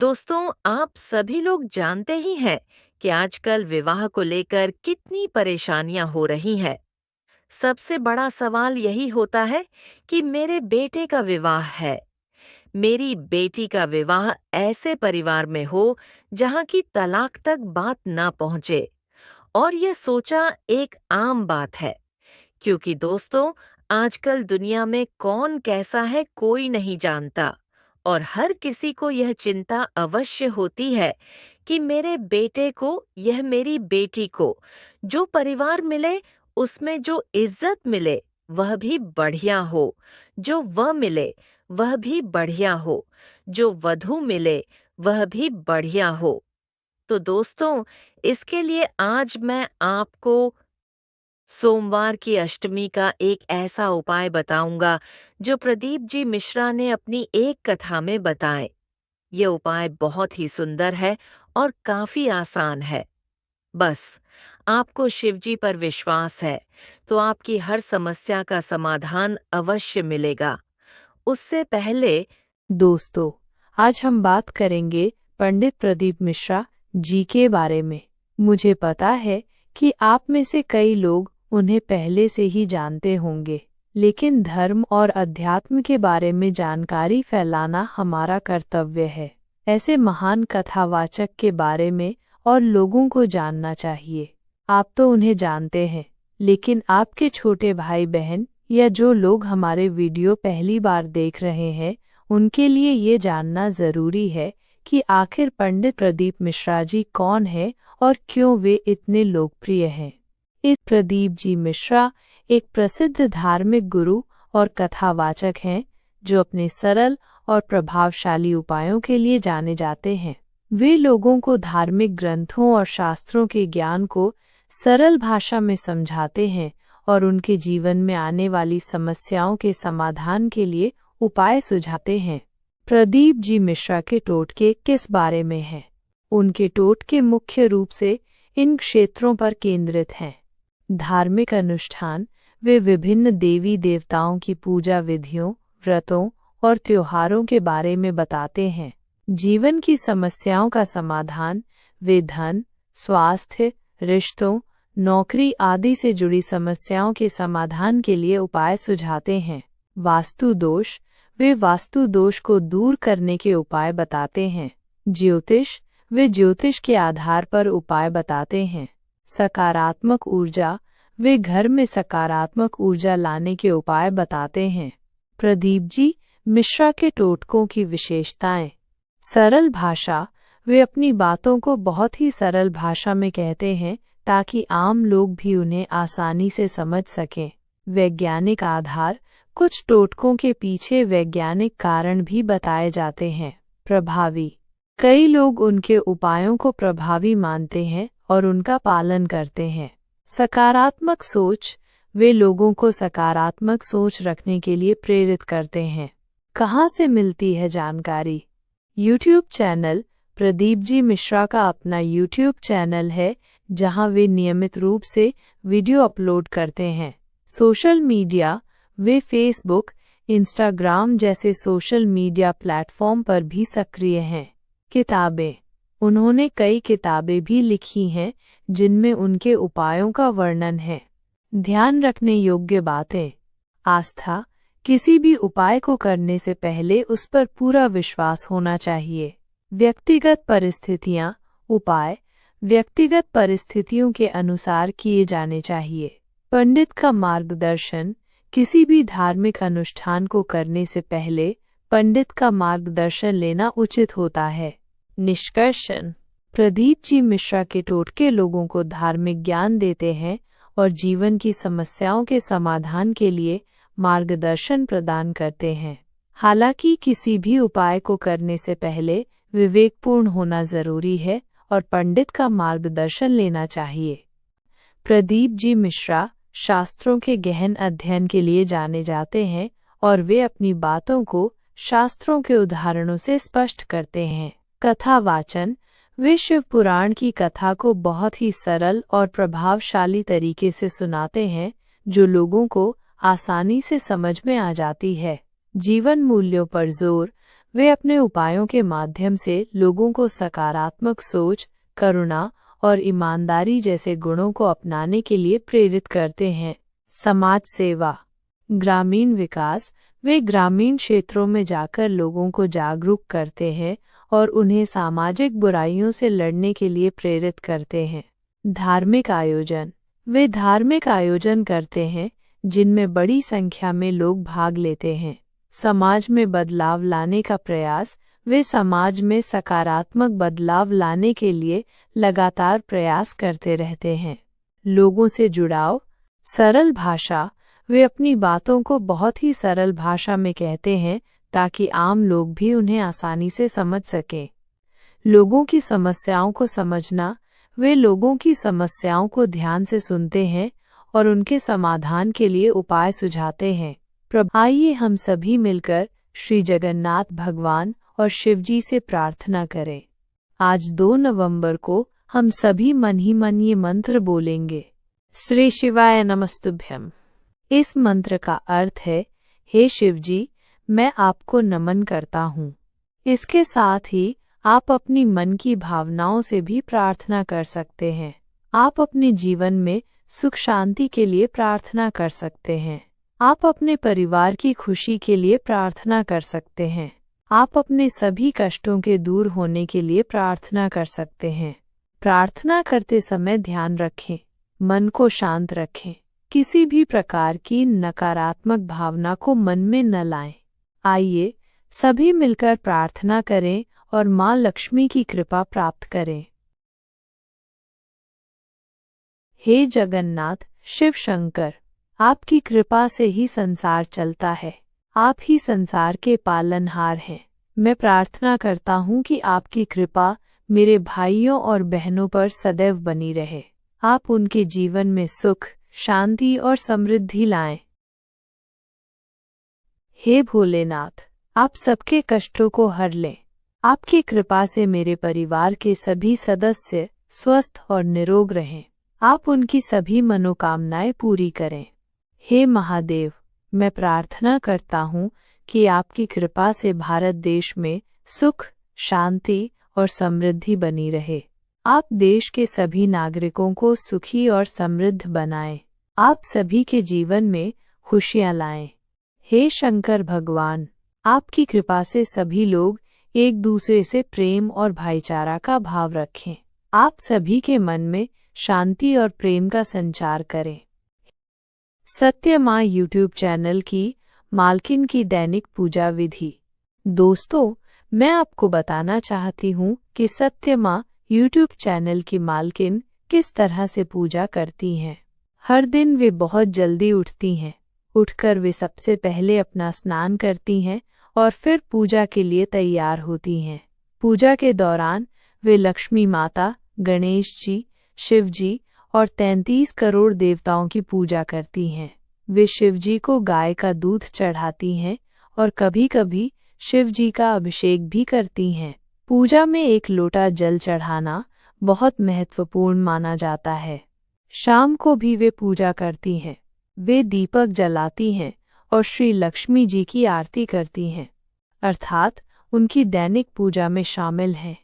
दोस्तों, आप सभी लोग जानते ही हैं कि आजकल विवाह को लेकर कितनी परेशानियां हो रही हैं। सबसे बड़ा सवाल यही होता है कि मेरे बेटे का विवाह है, मेरी बेटी का विवाह ऐसे परिवार में हो जहां की तलाक तक बात ना पहुंचे। और ये सोचा एक आम बात है, क्योंकि दोस्तों, आजकल दुनिया में कौन कैसा है कोई नहीं जानता। और हर किसी को यह चिंता अवश्य होती है कि मेरे बेटे को, यह मेरी बेटी को जो परिवार मिले उसमें जो इज्जत मिले वह भी बढ़िया हो, जो वह मिले वह भी बढ़िया हो, जो वधू मिले वह भी बढ़िया हो। तो दोस्तों, इसके लिए आज मैं आपको सोमवार की अष्टमी का एक ऐसा उपाय बताऊंगा जो प्रदीप जी मिश्रा ने अपनी एक कथा में बताए। ये उपाय बहुत ही सुंदर है और काफी आसान है। बस आपको शिवजी पर विश्वास है तो आपकी हर समस्या का समाधान अवश्य मिलेगा। उससे पहले दोस्तों, आज हम बात करेंगे पंडित प्रदीप मिश्रा जी के बारे में। मुझे पता है कि आप में से कई लोग उन्हें पहले से ही जानते होंगे, लेकिन धर्म और अध्यात्म के बारे में जानकारी फैलाना हमारा कर्तव्य है। ऐसे महान कथावाचक के बारे में और लोगों को जानना चाहिए। आप तो उन्हें जानते हैं, लेकिन आपके छोटे भाई बहन या जो लोग हमारे वीडियो पहली बार देख रहे हैं, उनके लिए ये जानना जरूरी है कि आखिर पंडित प्रदीप मिश्रा जी कौन है और क्यों वे इतने लोकप्रिय हैं। इस प्रदीप जी मिश्रा एक प्रसिद्ध धार्मिक गुरु और कथावाचक हैं जो अपने सरल और प्रभावशाली उपायों के लिए जाने जाते हैं। वे लोगों को धार्मिक ग्रंथों और शास्त्रों के ज्ञान को सरल भाषा में समझाते हैं और उनके जीवन में आने वाली समस्याओं के समाधान के लिए उपाय सुझाते हैं। प्रदीप जी मिश्रा के टोटके किस बारे में हैं? उनके टोटके मुख्य रूप से इन क्षेत्रों पर केंद्रित हैं: धार्मिक अनुष्ठान, वे विभिन्न देवी देवताओं की पूजा विधियों, व्रतों और त्योहारों के बारे में बताते हैं। जीवन की समस्याओं का समाधान, वे धन, स्वास्थ्य, रिश्तों, नौकरी आदि से जुड़ी समस्याओं के समाधान के लिए उपाय सुझाते हैं। वास्तु दोष, वे वास्तु दोष को दूर करने के उपाय बताते हैं। ज्योतिष, वे ज्योतिष के आधार पर उपाय बताते हैं। सकारात्मक ऊर्जा, वे घर में सकारात्मक ऊर्जा लाने के उपाय बताते हैं। प्रदीप जी मिश्रा के टोटकों की विशेषताएं: सरल भाषा, वे अपनी बातों को बहुत ही सरल भाषा में कहते हैं ताकि आम लोग भी उन्हें आसानी से समझ सकें। वैज्ञानिक आधार, कुछ टोटकों के पीछे वैज्ञानिक कारण भी बताए जाते हैं। प्रभावी, कई लोग उनके उपायों को प्रभावी मानते हैं और उनका पालन करते हैं। सकारात्मक सोच, वे लोगों को सकारात्मक सोच रखने के लिए प्रेरित करते हैं। कहाँ से मिलती है जानकारी? यूट्यूब चैनल, प्रदीप जी मिश्रा का अपना यूट्यूब चैनल है जहां वे नियमित रूप से वीडियो अपलोड करते हैं। सोशल मीडिया, वे फेसबुक, इंस्टाग्राम जैसे सोशल मीडिया प्लेटफॉर्म पर भी सक्रिय हैं। किताबें, उन्होंने कई किताबें भी लिखी हैं जिनमें उनके उपायों का वर्णन है। ध्यान रखने योग्य बातें: आस्था, किसी भी उपाय को करने से पहले उस पर पूरा विश्वास होना चाहिए। व्यक्तिगत परिस्थितियां, उपाय व्यक्तिगत परिस्थितियों के अनुसार किए जाने चाहिए। पंडित का मार्गदर्शन, किसी भी धार्मिक अनुष्ठान को करने से पहले पंडित का मार्गदर्शन लेना उचित होता है। निष्कर्षण: प्रदीप जी मिश्रा के टोटके लोगों को धार्मिक ज्ञान देते हैं और जीवन की समस्याओं के समाधान के लिए मार्गदर्शन प्रदान करते हैं। हालांकि किसी भी उपाय को करने से पहले विवेकपूर्ण होना जरूरी है और पंडित का मार्गदर्शन लेना चाहिए। प्रदीप जी मिश्रा शास्त्रों के गहन अध्ययन के लिए जाने जाते हैं और वे अपनी बातों को शास्त्रों के उदाहरणों से स्पष्ट करते हैं। कथा वाचन, वे शिव पुराण की कथा को बहुत ही सरल और प्रभावशाली तरीके से सुनाते हैं जो लोगों को आसानी से समझ में आ जाती है। जीवन मूल्यों पर जोर, वे अपने उपायों के माध्यम से लोगों को सकारात्मक सोच, करुणा और ईमानदारी जैसे गुणों को अपनाने के लिए प्रेरित करते हैं। समाज सेवा, ग्रामीण विकास, वे ग्रामीण क्षेत्रों में जाकर लोगों को जागरूक करते हैं और उन्हें सामाजिक बुराइयों से लड़ने के लिए प्रेरित करते हैं। धार्मिक आयोजन, वे धार्मिक आयोजन करते हैं जिनमें बड़ी संख्या में लोग भाग लेते हैं। समाज में बदलाव लाने का प्रयास, वे समाज में सकारात्मक बदलाव लाने के लिए लगातार प्रयास करते रहते हैं। लोगों से जुड़ाव, सरल भाषा, वे अपनी बातों को बहुत ही सरल भाषा में कहते हैं ताकि आम लोग भी उन्हें आसानी से समझ सकें। लोगों की समस्याओं को समझना, वे लोगों की समस्याओं को ध्यान से सुनते हैं और उनके समाधान के लिए उपाय सुझाते हैं। आइए हम सभी मिलकर श्री जगन्नाथ भगवान और शिवजी से प्रार्थना करें। आज 2 नवंबर को हम सभी मन ही मन ये मंत्र बोलेंगे। श्री शिवाय नमस्तुभ्यम। इस मंत्र का अर्थ है, हे शिवजी, मैं आपको नमन करता हूँ। इसके साथ ही आप अपनी मन की भावनाओं से भी प्रार्थना कर सकते हैं। आप अपने जीवन में सुख शांति के लिए प्रार्थना कर सकते हैं। आप अपने परिवार की खुशी के लिए प्रार्थना कर सकते हैं। आप अपने सभी कष्टों के दूर होने के लिए प्रार्थना कर सकते हैं। प्रार्थना करते समय ध्यान रखें, मन को शांत रखें। किसी भी प्रकार की नकारात्मक भावना को मन में न लाएं। आइए सभी मिलकर प्रार्थना करें और माँ लक्ष्मी की कृपा प्राप्त करें। हे जगन्नाथ, शिव शंकर, आपकी कृपा से ही संसार चलता है। आप ही संसार के पालनहार हैं। मैं प्रार्थना करता हूँ कि आपकी कृपा मेरे भाइयों और बहनों पर सदैव बनी रहे। आप उनके जीवन में सुख, शांति और समृद्धि लाएं। हे भोलेनाथ, आप सबके कष्टों को हर लें। आपकी कृपा से मेरे परिवार के सभी सदस्य स्वस्थ और निरोग रहें। आप उनकी सभी मनोकामनाएं पूरी करें। हे महादेव, मैं प्रार्थना करता हूँ कि आपकी कृपा से भारत देश में सुख, शांति और समृद्धि बनी रहे। आप देश के सभी नागरिकों को सुखी और समृद्ध बनाएं। आप सभी के जीवन में खुशियां लाएं। हे शंकर भगवान, आपकी कृपा से सभी लोग एक दूसरे से प्रेम और भाईचारा का भाव रखें। आप सभी के मन में शांति और प्रेम का संचार करें। सत्य माँ यूट्यूब चैनल की मालकिन की दैनिक पूजा विधि। दोस्तों, मैं आपको बताना चाहती हूँ कि सत्य माँ यूट्यूब चैनल की मालकिन किस तरह से पूजा करती हैं। हर दिन वे बहुत जल्दी उठती हैं। उठकर वे सबसे पहले अपना स्नान करती हैं और फिर पूजा के लिए तैयार होती हैं। पूजा के दौरान वे लक्ष्मी माता, गणेश जी, शिव जी और 33 करोड़ देवताओं की पूजा करती हैं। वे शिव जी को गाय का दूध चढ़ाती हैं और कभी-कभी शिव जी का अभिषेक भी करती हैं। पूजा में 1 लोटा जल चढ़ाना बहुत महत्वपूर्ण माना जाता है। शाम को भी वे पूजा करती हैं। वे दीपक जलाती हैं और श्री लक्ष्मी जी की आरती करती हैं, अर्थात उनकी दैनिक पूजा में शामिल हैं।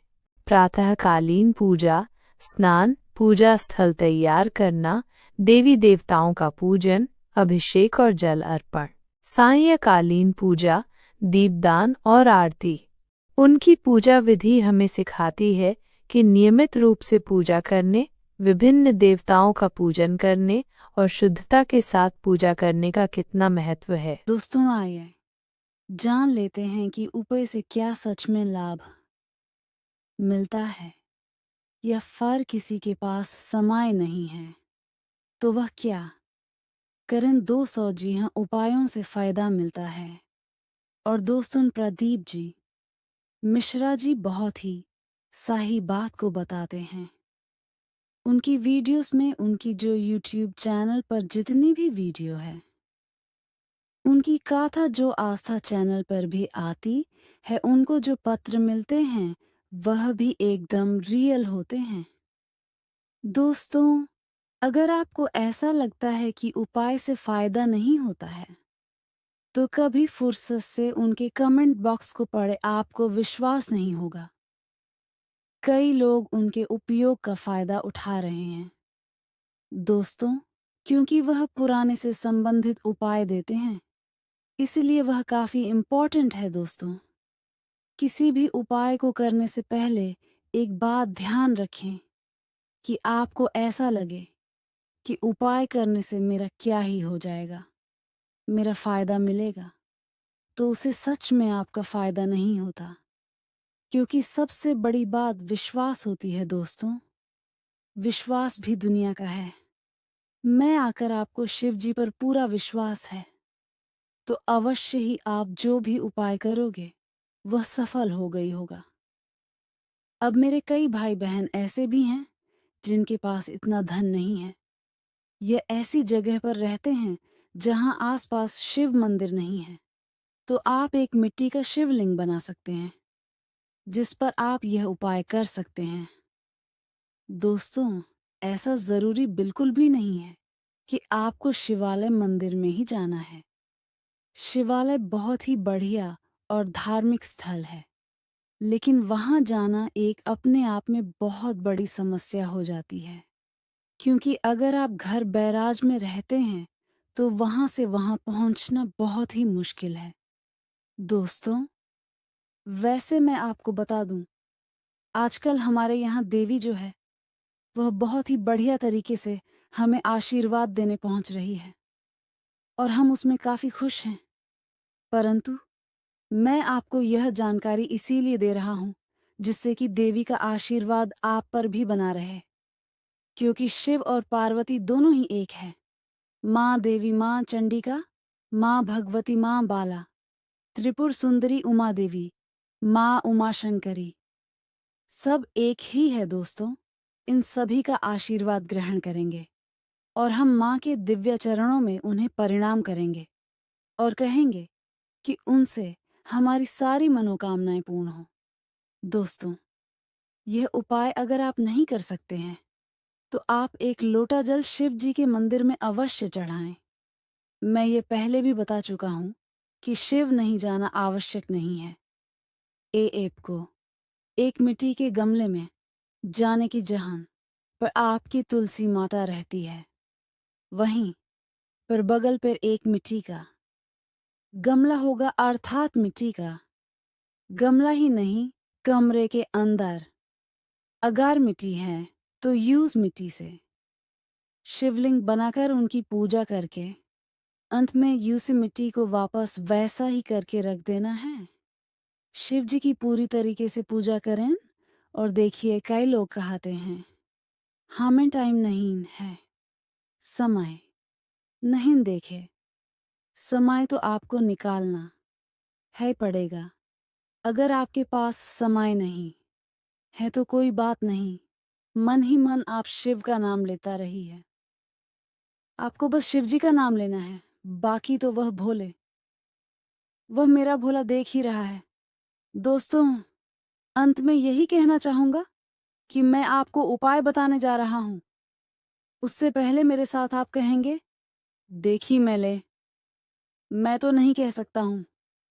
प्रातःकालीन पूजा, स्नान, पूजा स्थल तैयार करना, देवी देवताओं का पूजन, अभिषेक और जल अर्पण। सायंकालीन पूजा, दीपदान और आरती। उनकी पूजा विधि हमें सिखाती है कि नियमित रूप से पूजा करने, विभिन्न देवताओं का पूजन करने और शुद्धता के साथ पूजा करने का कितना महत्व है। दोस्तों, आइए जान लेते हैं कि उपाय से क्या सच में लाभ मिलता है या फर किसी के पास समय नहीं है तो वह क्या करें। 200 जी हाँ उपायों से फायदा मिलता है। और दोस्तों, प्रदीप जी मिश्रा जी बहुत ही सही बात को बताते हैं। उनकी वीडियोस में, उनकी जो यूट्यूब चैनल पर जितनी भी वीडियो है, उनकी गाथा जो आस्था चैनल पर भी आती है, उनको जो पत्र मिलते हैं वह भी एकदम रियल होते हैं। दोस्तों, अगर आपको ऐसा लगता है कि उपाय से फायदा नहीं होता है तो कभी फुर्सत से उनके कमेंट बॉक्स को पढ़े आपको विश्वास नहीं होगा। कई लोग उनके उपयोग का फायदा उठा रहे हैं। दोस्तों, क्योंकि वह पुराने से संबंधित उपाय देते हैं, इसलिए वह काफी इम्पोर्टेंट है दोस्तों। किसी भी उपाय को करने से पहले एक बात ध्यान रखें कि आपको ऐसा लगे कि उपाय करने से मेरा क्या ही हो जाएगा, मेरा फायदा मिलेगा, तो उसे सच में आपका फायदा नहीं होता। क्योंकि सबसे बड़ी बात विश्वास होती है दोस्तों। विश्वास भी दुनिया का है। मैं आकर आपको शिव जी पर पूरा विश्वास है, तो अवश्य ही आप जो भी उपाय करोगे वह सफल हो गई होगा। अब मेरे कई भाई बहन ऐसे भी हैं जिनके पास इतना धन नहीं है। ये ऐसी जगह पर रहते हैं जहां आसपास शिव मंदिर नहीं है। तो आप एक मिट्टी का शिवलिंग बना सकते हैं जिस पर आप यह उपाय कर सकते हैं। दोस्तों, ऐसा जरूरी बिल्कुल भी नहीं है कि आपको शिवालय मंदिर में ही जाना है। शिवालय बहुत ही बढ़िया और धार्मिक स्थल है, लेकिन वहां जाना एक अपने आप में बहुत बड़ी समस्या हो जाती है। क्योंकि अगर आप घर बैराज में रहते हैं तो वहां से वहां पहुंचना बहुत ही मुश्किल है। दोस्तों, वैसे मैं आपको बता दूं, आजकल हमारे यहाँ देवी जो है वह बहुत ही बढ़िया तरीके से हमें आशीर्वाद देने पहुंच रही है और हम उसमें काफी खुश हैं। परंतु मैं आपको यह जानकारी इसीलिए दे रहा हूं जिससे कि देवी का आशीर्वाद आप पर भी बना रहे। क्योंकि शिव और पार्वती दोनों ही एक है। माँ देवी, माँ चंडिका, माँ भगवती, माँ बाला, त्रिपुर सुंदरी उमा देवी, माँ उमा शंकरी, सब एक ही है दोस्तों। इन सभी का आशीर्वाद ग्रहण करेंगे और हम माँ के दिव्य चरणों में उन्हें परिणाम करेंगे और कहेंगे कि उनसे हमारी सारी मनोकामनाएं पूर्ण हो। दोस्तों, यह उपाय अगर आप नहीं कर सकते हैं तो आप एक लोटा जल शिव जी के मंदिर में अवश्य चढ़ाएं। मैं ये पहले भी बता चुका हूं कि शिव नहीं जाना आवश्यक नहीं है। एप को एक मिट्टी के गमले में जाने की जहां पर आपकी तुलसी माता रहती है, वहीं पर बगल पर एक मिट्टी का गमला होगा, अर्थात मिट्टी का गमला ही नहीं, कमरे के अंदर अगर मिट्टी है तो यूज मिट्टी से शिवलिंग बनाकर उनकी पूजा करके अंत में यूसी मिट्टी को वापस वैसा ही करके रख देना है। शिव जी की पूरी तरीके से पूजा करें और देखिए, कई लोग कहते हैं हमें टाइम नहीं है, समय नहीं देखे। समय तो आपको निकालना है पड़ेगा। अगर आपके पास समय नहीं है तो कोई बात नहीं, मन ही मन आप शिव का नाम लेता रही है। आपको बस शिव जी का नाम लेना है, बाकी तो वह भोले, वह मेरा भोला देख ही रहा है। दोस्तों, अंत में यही कहना चाहूंगा कि मैं आपको उपाय बताने जा रहा हूं। उससे पहले मेरे साथ आप कहेंगे, देखी मैले। मैं तो नहीं कह सकता हूं,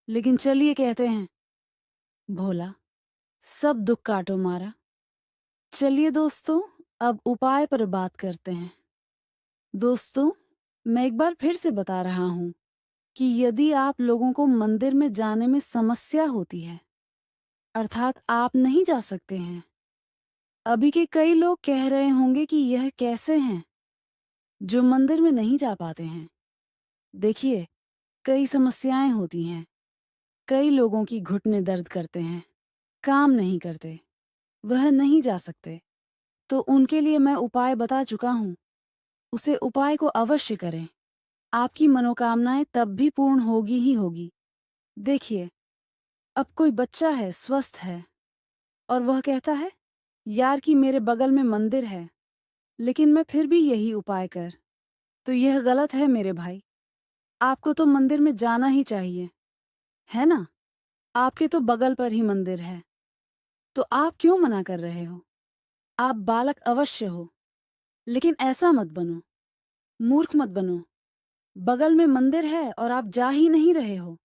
लेकिन चलिए कहते हैं, भोला सब दुख काटो मारा। चलिए दोस्तों, अब उपाय पर बात करते हैं। दोस्तों, मैं एक बार फिर से बता रहा हूं कि यदि आप लोगों को मंदिर में जाने में समस्या होती है, अर्थात आप नहीं जा सकते हैं, अभी के कई लोग कह रहे होंगे कि यह कैसे हैं जो मंदिर में नहीं जा पाते हैं। देखिए, कई समस्याएं होती हैं। कई लोगों की घुटने दर्द करते हैं, काम नहीं करते, वह नहीं जा सकते। तो उनके लिए मैं उपाय बता चुका हूं, उसे उपाय को अवश्य करें। आपकी मनोकामनाएं तब भी पूर्ण होगी ही होगी। देखिए, अब कोई बच्चा है, स्वस्थ है, और वह कहता है, यार कि मेरे बगल में मंदिर है, लेकिन मैं फिर भी यही उपाय कर। तो यह गलत है मेरे भाई। आपको तो मंदिर में जाना ही चाहिए, है ना? आपके तो बगल पर ही मंदिर है, तो आप क्यों मना कर रहे हो? आप बालक अवश्य हो, लेकिन ऐसा मत बनो, मूर्ख मत बनो बगल में मंदिर है और आप जा ही नहीं रहे हो,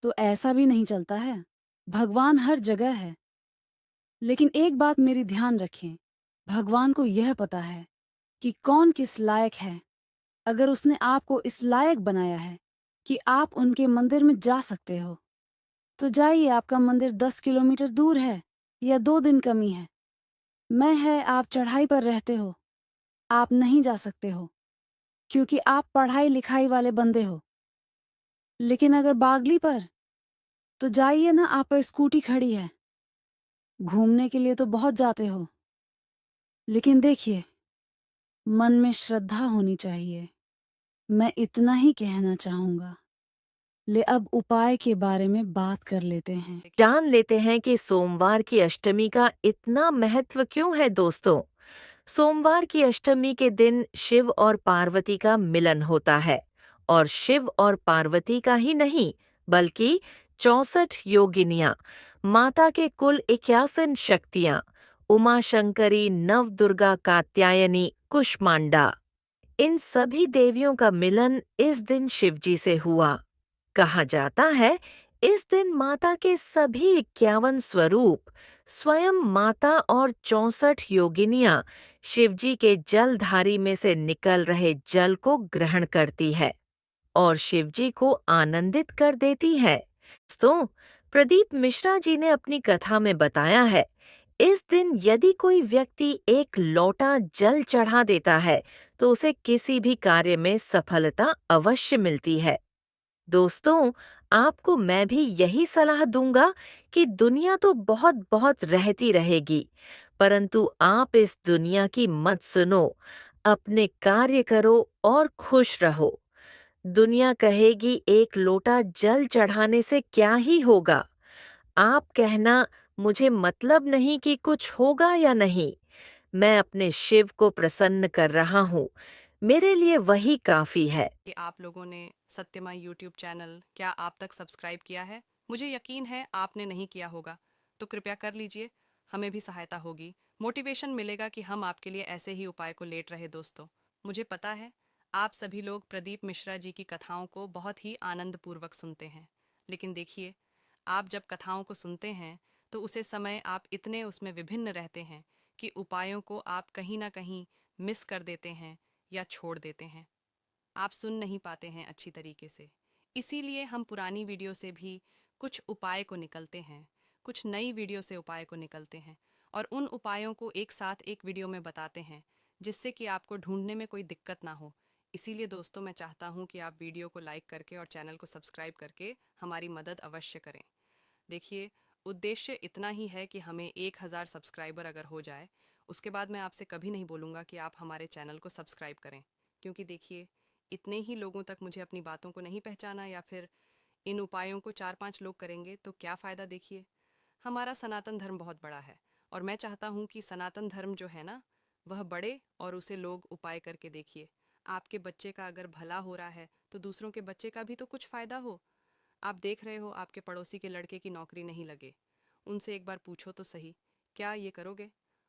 तो ऐसा भी नहीं चलता है। भगवान हर जगह है, लेकिन एक बात मेरी ध्यान रखें, भगवान को यह पता है कि कौन किस लायक है। अगर उसने आपको इस लायक बनाया है कि आप उनके मंदिर में जा सकते हो, तो जाइए। आपका मंदिर 10 किलोमीटर दूर है या 2 दिन कमी है। मैं है, आप चढ़ाई पर रहते हो, आप नहीं जा सकते हो क्योंकि आप पढ़ाई लिखाई वाले बंदे हो। लेकिन अगर बागली पर, तो जाइए ना, आप पर स्कूटी खड़ी है। घूमने के लिए तो बहुत जाते हो, लेकिन देखिए, मन में श्रद्धा होनी चाहिए। मैं इतना ही कहना चाहूंगा। ले अब उपाय के बारे में बात कर लेते हैं। जान लेते हैं कि सोमवार की अष्टमी का इतना महत्व क्यों है दोस्तों। सोमवार की अष्टमी के दिन शिव और पार्वती का मिलन होता है, और शिव और पार्वती का ही नहीं बल्कि 64 योगिनियां, माता के कुल 81 शक्तियां, उमा शंकरी, नवदुर्गा, कात्यायनी, कुष्मांडा, इन सभी देवियों का मिलन इस दिन शिवजी से हुआ। कहा जाता है इस दिन माता के सभी 51 स्वरूप, स्वयं माता और 64 योगिनियां शिवजी के जलधारी में से निकल रहे जल को ग्रहण करती है और शिवजी को आनंदित कर देती है। तो प्रदीप मिश्रा जी ने अपनी कथा में बताया है, इस दिन यदि कोई व्यक्ति एक लोटा जल चढ़ा देता है तो उसे किसी भी कार्य में सफलता अवश्य मिलती है। दोस्तों, आपको मैं भी यही सलाह दूंगा कि दुनिया तो बहुत बहुत रहती रहेगी, परंतु आप इस दुनिया की मत सुनो, अपने कार्य करो और खुश रहो। दुनिया कहेगी एक लोटा जल चढ़ाने से क्या ही होगा। आप कहना मुझे मतलब नहीं कि कुछ होगा या नहीं, मैं अपने शिव को प्रसन्न कर रहा हूँ, मेरे लिए वही काफी है। कि आप लोगों ने सत्यमा यूट्यूब चैनल क्या आप तक सब्सक्राइब किया है? मुझे यकीन है आपने नहीं किया होगा, तो कृपया कर लीजिए, हमें भी सहायता होगी, मोटिवेशन मिलेगा कि हम आपके लिए ऐसे ही उपाय को लेट रहे। दोस्तों, मुझे पता है आप सभी लोग प्रदीप मिश्रा जी की कथाओं को बहुत ही आनंदपूर्वक सुनते हैं, लेकिन देखिए, आप जब कथाओं को सुनते हैं तो उसे समय आप इतने उसमें विभिन्न रहते हैं कि उपायों को आप कहीं ना कहीं मिस कर देते हैं या छोड़ देते हैं, आप सुन नहीं पाते हैं अच्छी तरीके से। इसीलिए हम पुरानी वीडियो से भी कुछ उपाय को निकलते हैं, कुछ नई वीडियो से उपाय को निकलते हैं और उन उपायों को एक साथ एक वीडियो में बताते हैं, जिससे कि आपको ढूंढने में कोई दिक्कत ना हो। इसीलिए दोस्तों, मैं चाहता हूँ कि आप वीडियो को लाइक करके और चैनल को सब्सक्राइब करके हमारी मदद अवश्य करें। देखिए, उद्देश्य इतना ही है कि हमें 1000 सब्सक्राइबर अगर हो जाए, उसके बाद मैं आपसे कभी नहीं बोलूँगा कि आप हमारे चैनल को सब्सक्राइब करें, क्योंकि देखिए, इतने ही लोगों तक मुझे अपनी बातों को नहीं पहचाना या फिर इन उपायों को 4-5 लोग करेंगे तो क्या फ़ायदा। देखिए, हमारा सनातन धर्म बहुत बड़ा है और मैं चाहता हूँ कि सनातन धर्म जो है ना, वह बढ़े और उसे लोग उपाय करके देखिए। आपके बच्चे का अगर भला हो रहा है तो दूसरों के बच्चे का भी तो कुछ फ़ायदा हो। आप देख रहे हो आपके पड़ोसी के लड़के की नौकरी नहीं लगे, उनसे एक बार पूछो तो सही, क्या ये करोगे?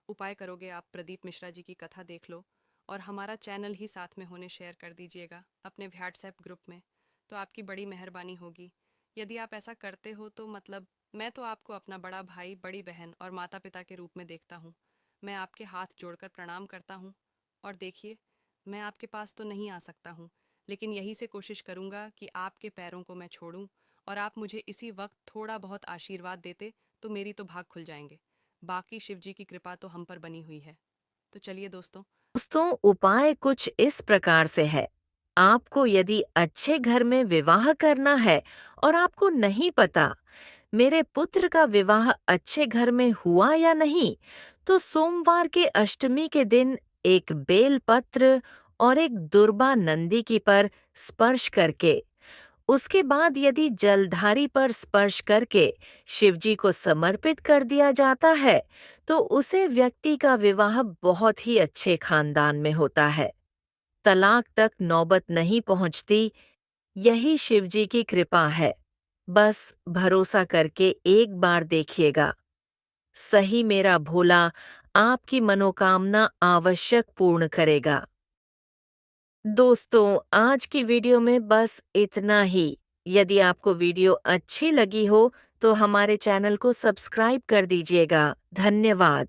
उपाय करोगे? आप प्रदीप मिश्रा जी की कथा देख लो और हमारा चैनल ही साथ में होने शेयर कर दीजिएगा अपने व्हाट्सएप ग्रुप में, तो आपकी बड़ी मेहरबानी होगी। यदि आप ऐसा करते हो तो मतलब मैं तो आपको अपना बड़ा भाई, बड़ी बहन और माता पिता के रूप में देखता हूँ। मैं आपके हाथ जोड़कर प्रणाम करता हूँ और देखिए, मैं आपके पास तो नहीं आ सकता हूँ, लेकिन यही से कोशिश करूँगा कि आपके पैरों को मैं छोड़ूं और आप मुझे इसी वक्त थोड़ा बहुत आशीर्वाद देते तो मेरी तो भाग खुल जाएंगे। बाकी शिव जी की कृपा तो हम पर बनी हुई है। तो चलिए दोस्तों, उपाय कुछ इस प्रकार से है। आपको यदि अच्छे घर में विवाह करना है और आपको नहीं पता मेरे पुत्र का विवाह अच्छे घर में हुआ या नहीं, तो सोमवार के अष्टमी के दिन एक बेलपत्र और एक दुर्बा नंदी की पर स्पर्श करके, उसके बाद यदि जलधारी पर स्पर्श करके शिवजी को समर्पित कर दिया जाता है, तो उसे व्यक्ति का विवाह बहुत ही अच्छे खानदान में होता है। तलाक तक नौबत नहीं पहुंचती, यही शिवजी की कृपा है। बस भरोसा करके एक बार देखिएगा, सही मेरा भोला आपकी मनोकामना आवश्यक पूर्ण करेगा। दोस्तों, आज की वीडियो में बस इतना ही। यदि आपको वीडियो अच्छी लगी हो तो हमारे चैनल को सब्सक्राइब कर दीजिएगा। धन्यवाद।